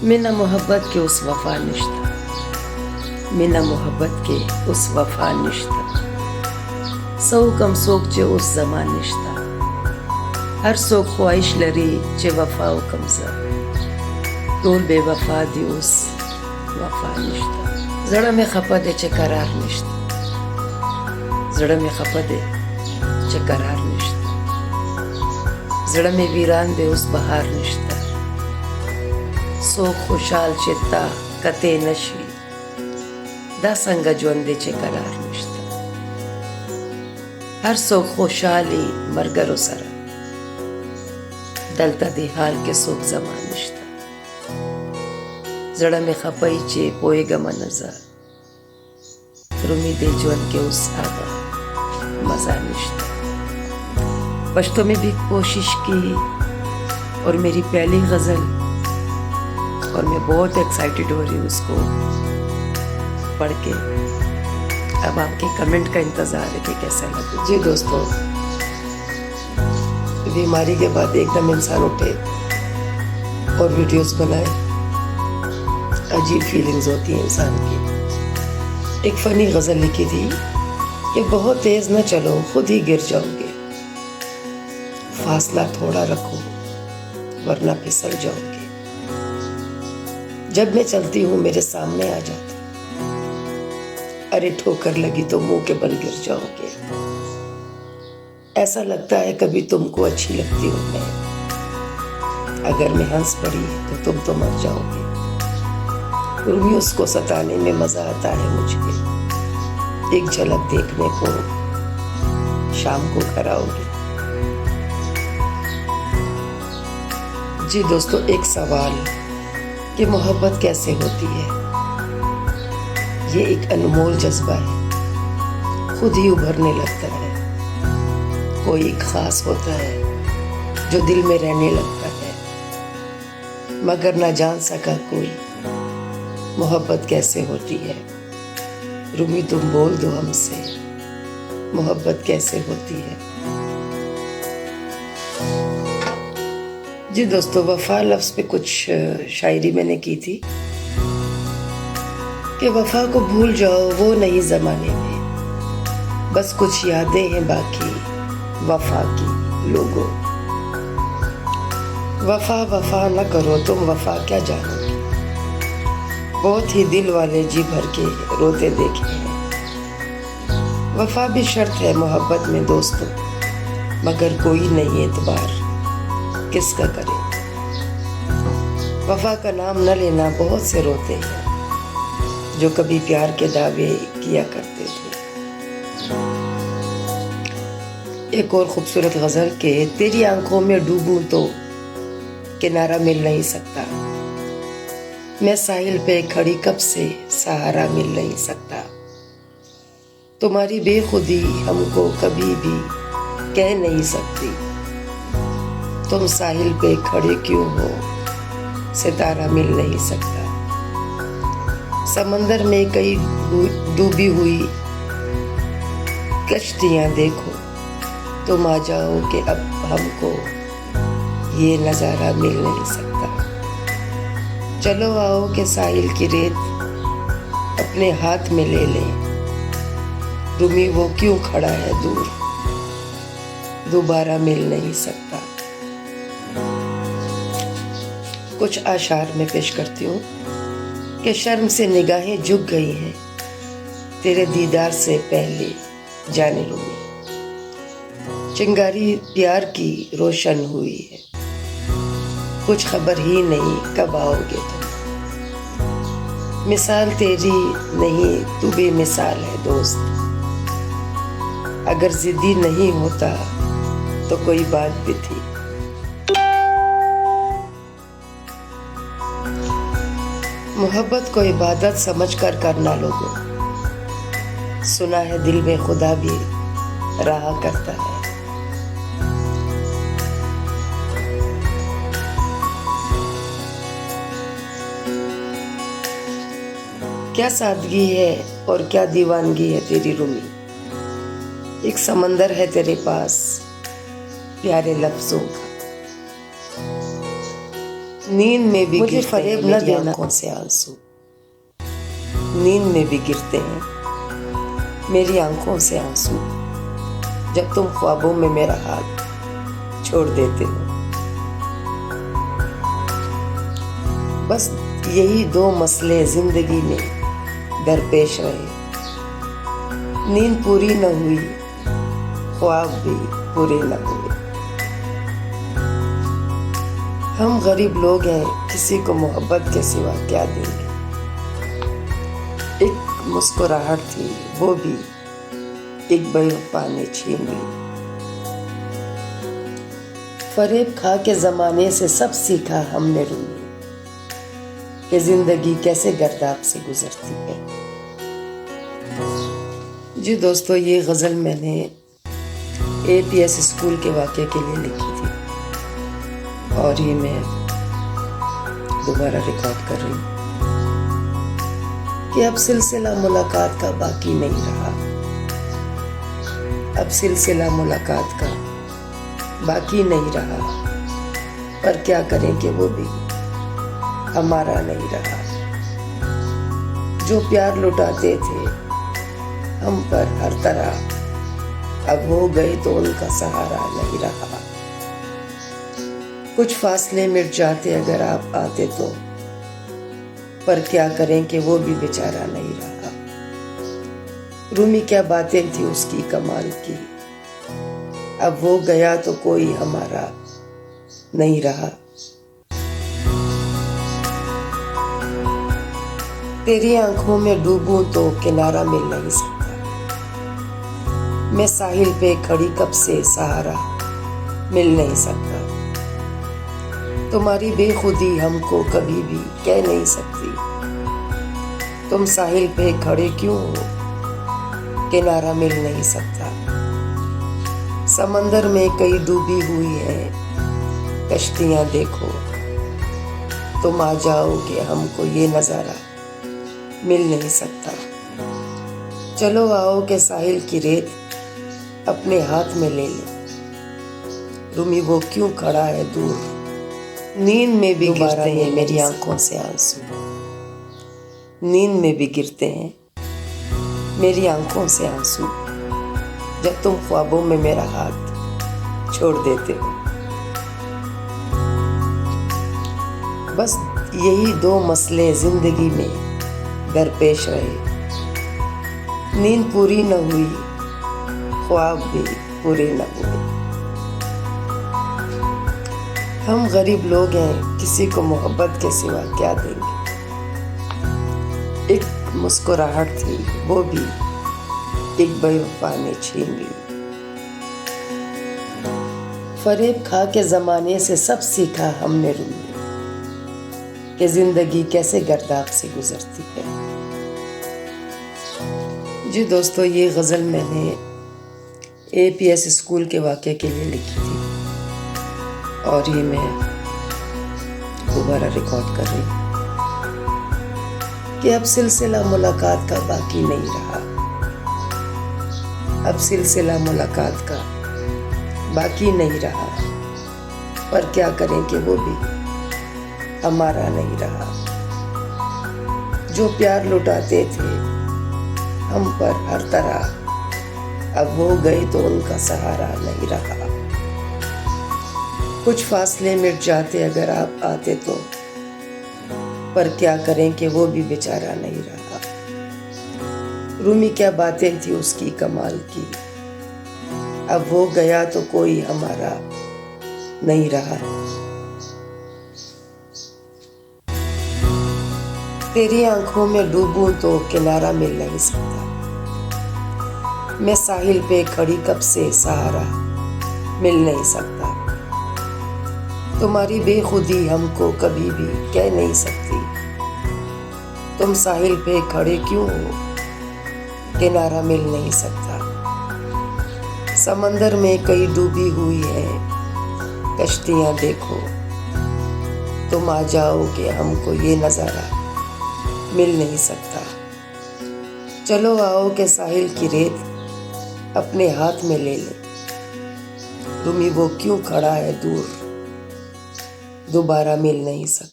مینا محبت کے اس وفا نشتہ، مینا محبت کے اس وفا نشتہ، سو کم سوک چے اس زمان نشتہ، ہر سوک خواہش لری چے وفا و کمزہ، ٹول بے وفا دی اس وفا نشتہ، زڑا میں خپا دے چے قرار نشتہ، زڑا میں خپا دے چے قرار نشتہ، زڑا میں ویران دے اس بہار نشتہ، سو خوشحال چتا کتے نشی دا سنگا جوندے چے قرار نشتا، ہر سوک خوشحالی مرگرو سرا دلتا دی حال کے سوک زمان نشتا، زڑا میں خپائی چے پوئے گا منزا رومی دے جوند کے اس آبا مزا نشتا، پشتوں میں بھی کوشش کی اور میری پہلی غزل، اور میں بہت ایکسائٹیڈ ہو رہی ہوں اس کو پڑھ کے، اب آپ کے کمنٹ کا انتظار ہے کہ کیسا لگے۔ جی دوستو، بیماری کے بعد ایک دم انسان اٹھے اور ویڈیوز بنائے، عجیب فیلنگز ہوتی ہیں انسان کی۔ ایک فنی غزل لکھی تھی کہ بہت تیز نہ چلو خود ہی گر جاؤ گے، فاصلہ تھوڑا رکھو ورنہ پھسل جاؤ گے، جب میں چلتی ہوں میرے سامنے آ جاتی، ارے ٹھوکر لگی تو منہ کے بل گر جاؤ گے، ایسا لگتا ہے کبھی تم کو اچھی لگتی ہوں میں، اگر میں ہنس پڑی تو تم تو مر جاؤ گے، رومی اس کو ستانے میں مزہ آتا ہے مجھے، ایک جھلک دیکھنے کو شام کو گھر آؤ گے۔ جی دوستو، ایک سوال کہ محبت کیسے ہوتی ہے؟ یہ ایک انمول جذبہ ہے، خود ہی ابھرنے لگتا ہے، کوئی ایک خاص ہوتا ہے جو دل میں رہنے لگتا ہے، مگر نہ جان سکا کوئی محبت کیسے ہوتی ہے۔ رومی تم بول دو ہم سے محبت کیسے ہوتی ہے۔ جی دوستو، وفا لفظ پہ کچھ شاعری میں نے کی تھی کہ وفا کو بھول جاؤ وہ نہیں زمانے میں، بس کچھ یادیں ہیں باقی وفا کی لوگوں، وفا وفا نہ کرو تم وفا کیا جانو گے، بہت ہی دل والے جی بھر کے روتے دیکھے ہیں، وفا بھی شرط ہے محبت میں دوستوں، مگر کوئی نہیں اعتبار کس کا کرے، وفا کا نام نہ لینا بہت سے روتے ہیں جو کبھی پیار کے دعوے کیا کرتے تھے۔ ایک اور خوبصورت غزل کہ تیری آنکھوں میں ڈوبوں تو کنارہ مل نہیں سکتا، میں ساحل پہ کھڑی کب سے سہارا مل نہیں سکتا، تمہاری بے خودی ہم کو کبھی بھی کہہ نہیں سکتی، تم ساحل پہ کھڑے کیوں ہو ستارہ مل نہیں سکتا، سمندر میں کئی ڈوبی ہوئی کشتیاں دیکھو، تم آ جاؤ کہ اب ہم کو یہ نظارہ مل نہیں سکتا، چلو آؤ کہ ساحل کی ریت اپنے ہاتھ میں لے لیں، رومی وہ کیوں کھڑا ہے دور دوبارہ مل نہیں سکتا۔ کچھ اشعار میں پیش کرتی ہوں کہ شرم سے نگاہیں جھک گئی ہیں تیرے دیدار سے پہلے جانے رومی، چنگاری پیار کی روشن ہوئی ہے، کچھ خبر ہی نہیں کب آؤ گے تم، مثال تیری نہیں تو بے مثال ہے دوست، اگر ضدی نہیں ہوتا تو کوئی بات بھی تھی۔ محبت کو عبادت سمجھ کر کرنا لوگوں، سنا ہے دل میں خدا بھی رہا کرتا ہے، کیا سادگی ہے اور کیا دیوانگی ہے تیری رومی، ایک سمندر ہے تیرے پاس پیارے لفظوں کا، نیند میں بھی مجھے گرتے فریب ہیں نہ میری دینا۔ آنکھوں سے آنسو، نیند میں بھی گرتے ہیں میری آنکھوں سے آنسو، جب تم خوابوں میں میرا ہاتھ چھوڑ دیتے ہو۔ بس یہی دو مسئلے زندگی میں درپیش رہے، نیند پوری نہ ہوئی، خواب بھی پورے نہ ہوئے۔ ہم غریب لوگ ہیں، کسی کو محبت کے سوا کیا دیں گے؟ ایک مسکراہٹ تھی، وہ بھی ایک بے وفا نے چھین لی۔ فریب کھا کے زمانے سے سب سیکھا ہم نے رومی، کہ زندگی کیسے گرداب سے گزرتی ہے۔ جی دوستو، یہ غزل میں نے APS اسکول کے واقعے کے لیے لکھی تھی، اور یہ میں دوبارہ ریکارڈ کر رہی ہوں کہ اب سلسلہ ملاقات کا باقی نہیں رہا، اب سلسلہ ملاقات کا باقی نہیں رہا، پر کیا کریں کہ وہ بھی ہمارا نہیں رہا۔ جو پیار لٹاتے تھے ہم پر ہر طرح، اب ہو گئے تو ان کا سہارا نہیں رہا۔ کچھ فاصلے مٹ جاتے اگر آپ آتے تو، پر کیا کریں کہ وہ بھی بیچارہ نہیں رہا۔ رومی کیا باتیں تھی اس کی کمال کی، اب وہ گیا تو کوئی ہمارا نہیں رہا۔ تیری آنکھوں میں ڈوبوں تو کنارہ مل نہیں سکتا، میں ساحل پہ کھڑی کب سے سہارا مل نہیں سکتا۔ تمہاری بے خودی ہم کو کبھی بھی کہہ نہیں سکتی، تم ساحل پہ کھڑے کیوں ہو، کنارہ مل نہیں سکتا۔ سمندر میں کئی ڈوبی ہوئی ہیں کشتیاں دیکھو، تم آ جاؤ کہ ہم کو یہ نظارہ مل نہیں سکتا۔ چلو آؤ کہ ساحل کی ریت اپنے ہاتھ میں لے لیں، رومی وہ کیوں کھڑا ہے دور، نیند میں بھی گرتے ہیں میری آنکھوں سے آنسو، نیند میں بھی گرتے ہیں میری آنکھوں سے آنسو، جب تم خوابوں میں میرا ہاتھ چھوڑ دیتے ہو۔ بس یہی دو مسئلے زندگی میں درپیش رہے، نیند پوری نہ ہوئی، خواب بھی پورے نہ ہوئے۔ ہم غریب لوگ ہیں، کسی کو محبت کے سوا کیا دیں گے؟ ایک مسکراہٹ تھی، وہ بھی ایک بے وفا نے چھین لی۔ فریب کھا کے زمانے سے سب سیکھا ہم نے رومی، کہ زندگی کیسے گرداب سے گزرتی ہے۔ جی دوستو، یہ غزل میں نے APS اسکول کے واقعے کے لیے لکھی تھی، اور یہ میں دوبارہ ریکارڈ کر رہی ہوں کہ اب سلسلہ ملاقات کا باقی نہیں رہا، اب سلسلہ ملاقات کا باقی نہیں رہا، پر کیا کریں کہ وہ بھی ہمارا نہیں رہا۔ جو پیار لٹاتے تھے ہم پر ہر طرح، اب ہو گئے تو ان کا سہارا نہیں رہا۔ کچھ فاصلے مٹ جاتے اگر آپ آتے تو، پر کیا کریں کہ وہ بھی بیچارہ نہیں رہا۔ رومی کیا باتیں تھی اس کی کمال کی، اب وہ گیا تو کوئی ہمارا نہیں رہا۔ تیری آنکھوں میں ڈوبوں تو کنارہ مل نہیں سکتا، میں ساحل پہ کھڑی کب سے سہارا مل نہیں سکتا۔ تمہاری بے خودی ہم کو کبھی بھی کہہ نہیں سکتی، تم ساحل پہ کھڑے کیوں ہو، کنارہ مل نہیں سکتا۔ سمندر میں کئی ڈوبی ہوئی ہیں کشتیاں دیکھو، تم آ جاؤ کہ ہم کو یہ نظارہ مل نہیں سکتا۔ چلو آؤ کہ ساحل کی ریت اپنے ہاتھ میں لے لیں، رومی وہ کیوں کھڑا ہے دور، دوبارہ مل نہیں سکتا۔